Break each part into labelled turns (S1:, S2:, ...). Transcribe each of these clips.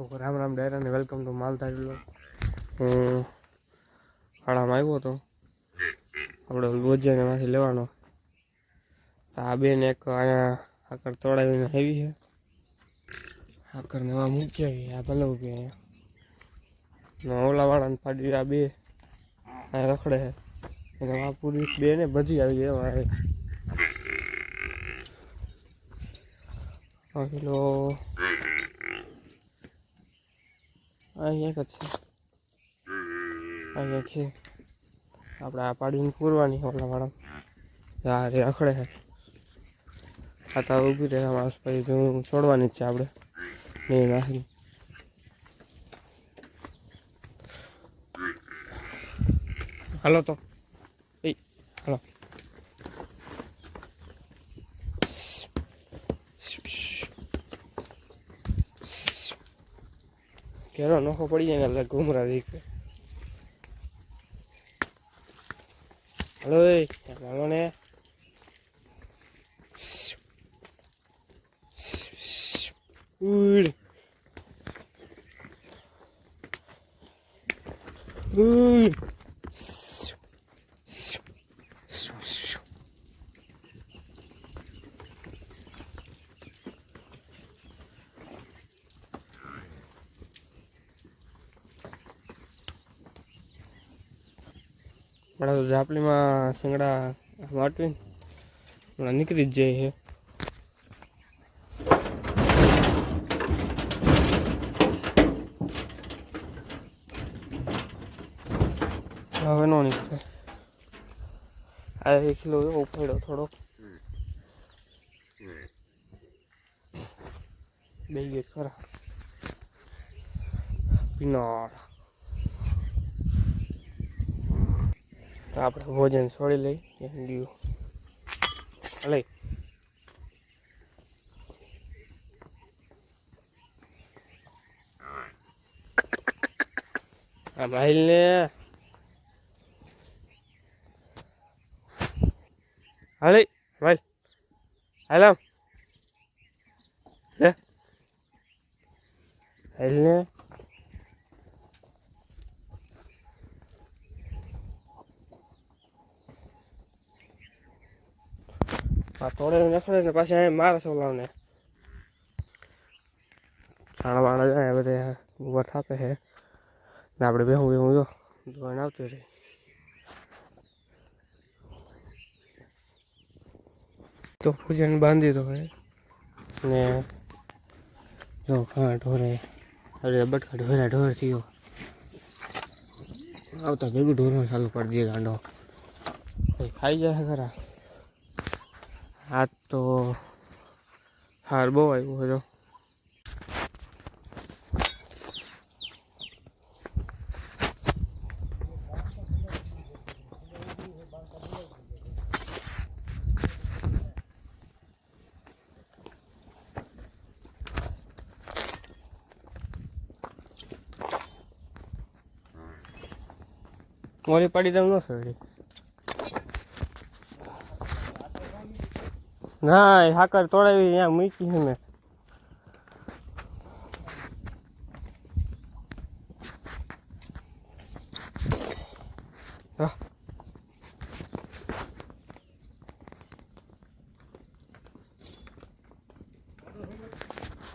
S1: તો રામ રામ ડાયરા ને welcome to Maldhari vlog. હું શાળામાં આવ્યો હતો, આપણે ગોજિયાને માંથી લેવાનો તો આ બેન એક અહીંયા આકર તોડાવીને આવી છે। આકરને એમાં મૂકી આવી, આ ભલે ઉભી અહીંયા ઓલાવાળાને ફાડી આ બે અહીંયા રખડે છે એટલે આ પૂરી બે ને બધી આવી જાય કિલો અહીંયા એક જ છે, અહીંયા છે આપણે આ પાડીને પૂરવાની ઓલાવાળા હા રે રખડે છે। આ તો ઊભી રહે માણસ પછી હું છોડવાની જ છે આપણે નહીં નાખી। હાલો તો એ હાલો કેરો નોખો પડી જાય ને એટલે ઘૂમરા દીકરે। હાલો એ હાલો ને ઉડ ઉડ બड़ा तो जापली में सींगड़ा वाटवी बड़ा निकली ज जाए है। हवे नो निकले आ 1 किलो उपाड़ो थोड़ो बेगे खरा पिनार तो आप भोजन छोड़ी लई ले माइल ने हाले माइल हेलो ले हेल ने थोड़े रखड़े ने पास मारे सोलाव ने छाणा बाणा जाए बधे गोबर थापे है ने आपणे बेहूं बेहूं जो धोઈને આવતી રહી। तो पूजन बांधी दो है ने जो घा ढोरे अरे बटका ढोरा ढोर थी आवता भेगू ढोरवा चालू कर दिए गांडो खाई जाए खरा। आज तो हार बहु आव्यो है जो मोरी पड़ी दम न सड़ी ना हाकर तोड़ावी यहाँ मूकी है मैं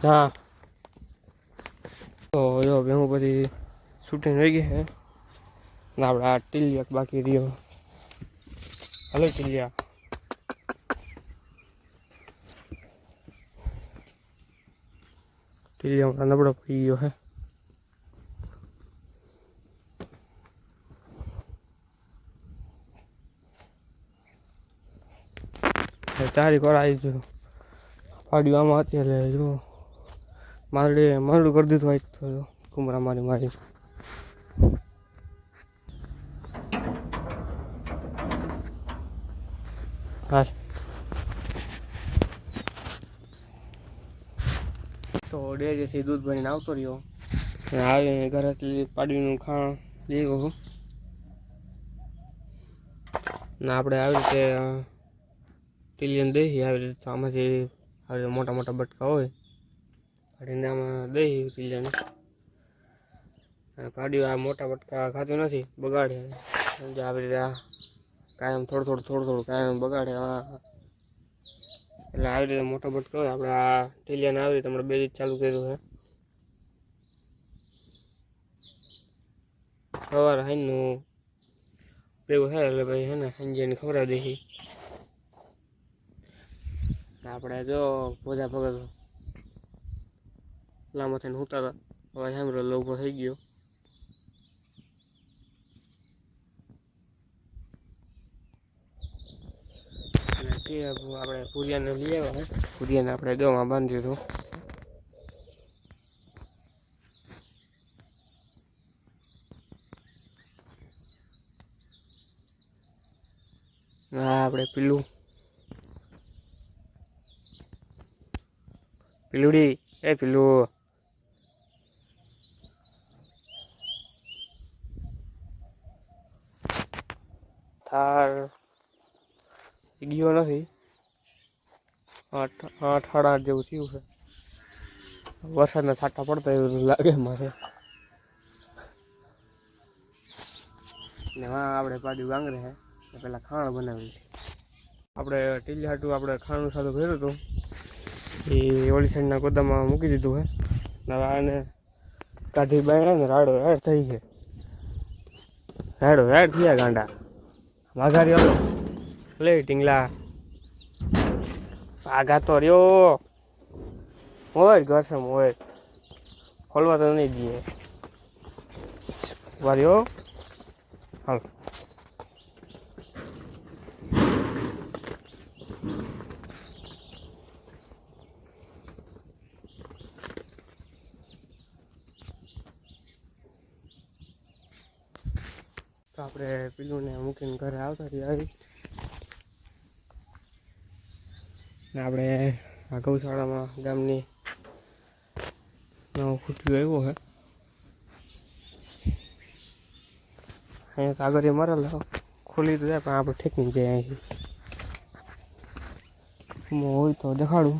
S1: हाँ तो यो बेहूं बधी शूटिंग रही गई है ना अपना टिलिया बाकी रियो। हेलो टिलिया टिलिया हमारा नबड़ा पड़ी गयो है। चारी को आई जो पाड़ी आमा आती है जो मारडे मारडू कर दी तो कुमरा मारी मारी हाँ तो डेरी से दूध भरीने आवतो रह्यो आवे घरेથી પાડીનું ખાણ લઈ ગયો ને આપણે આવી રીતે ટીલિયન દહીં આવી રીતે આમાંથી આવી મોટા મોટા બટકા હોય પાડીને આમાં દહીં ટીલિયન પાડ્યું આ મોટા બટકા ખાતું નથી, બગાડે. આવી રીતે કાયમ થોડું કાયમ બગાડે. એટલે આવી રીતે મોટો બટકો હોય આપણે આ ટીલિયાને આવી રીતે આપણે 2 દિવસ ચાલુ કર્યું છે. સવારે હાઈનું ભેગું થાય એટલે ભાઈ છે ને સંજયને ખવડાવી દઈએ. આપણે જો ભોજા ભગત લાંબો થઈને સૂતા હતા, હવે સાંભળો ઊભો થઈ ગયો. આપણે પૂરિયાને લઈ આવ્યા, પૂરિયાને આપણે દોમાં બાંધી દીધું. હા આપણે પીલુડી પીલું થાર ગયો નથી. 8 જેવું થયું છે. વરસાદના છાંટા પડતા એવું લાગે મારે. ને હા આપણે પાડ્યું ગાંગરે છે, પેલા ખાણ બનાવી. આપણે ટીલી હાટું આપણે ખાણું સારું ભર્યું હતું, એ ઓલી સાઈડના ગોદામાં મૂકી દીધું હે. હવે આને કાઢી બાયણા ને રાડો રાડ થઈ છે. રાડો રાડ થયા ગાંડા. વાઘારી હલો લે ટીંગલા આગા તો રહ્યો હોય ઘરસમ હોય, ખોલવા તો નહીં દઈએ. વાર્યો હાલ તો આપણે પીલુંને મૂકીને ઘરે આવતા રહ્યા. ને આપણે આ ગૌશાળામાં ગામની નવો ખૂટ્યો આવ્યો છે. અહીંયા કાગળ મારેલા ખોલી તો જાય પણ આપણે ઠેકીને જાય. અહીંથી હોય તો દેખાડું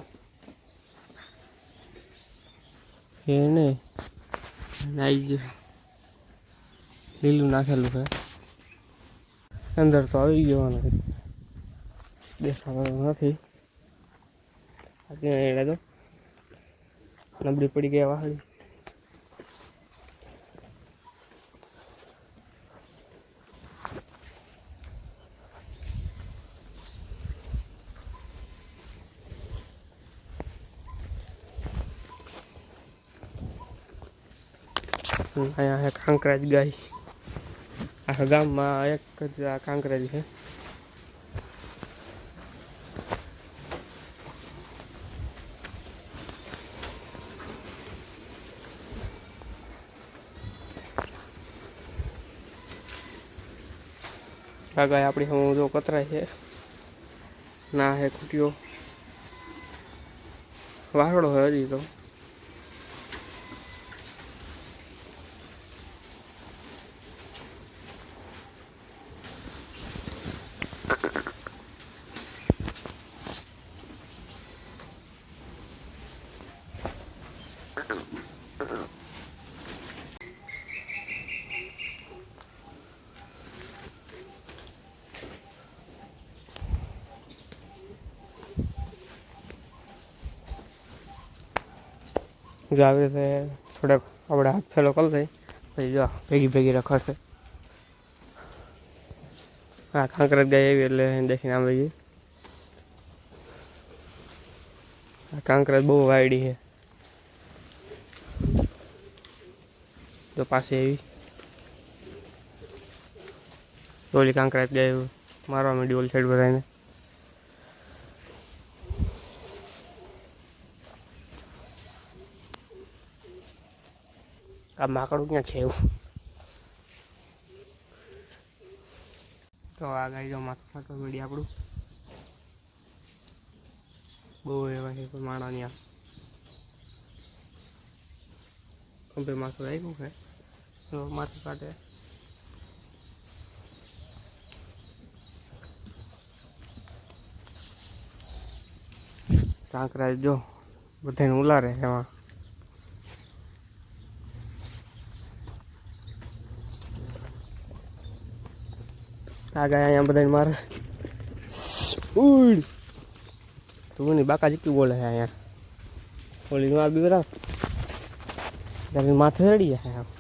S1: એ નહીં. આવી ગયું લીલું નાખેલું છે અંદર, તો આવી ગયો દેખાવાનું નથી. અત્યારે તો નબળી પડી ગયા વાહડી. અહીંયા કાંકરાજ ગાય, આખા ગામમાં એક જ આ કાંકરાજ છે. આ ગાય આપણી હું જો કતરાય છે ના હે ખૂટ્યો વાસડો હોય હજી તો. જો આવી રીતે થોડાક આપણે હાથ ફેલો કરી દઈએ પછી જો ભેગી રખાશે. હા કાંકરાજ ગાય આવી એટલે દેખીને આમ ગઈ. આ કાંકરાજ બહુ વાયડી છે. જો પાસે આવી ઓલી કાંકરાજ ગાય મારવા માંડી ઓલી સાઈડ બધાને. આ માકડું ક્યાં છે એવું. તો આ ગાય જો માથું ફાટવા માંડી આપણું. બહુ એવા છે કોઈ માણસની આ ખંભે માથું આવ્યું છે તો માથું કાઢે. કાંકરાજ જો બધાને ઉલારે એમાં. આ ગાય અહીંયા બધાને મારે ઉડ તું ની બાકા જીકી બોલે છે અહીંયા ઓલી નો આ બીવરા માથે ચડી જાય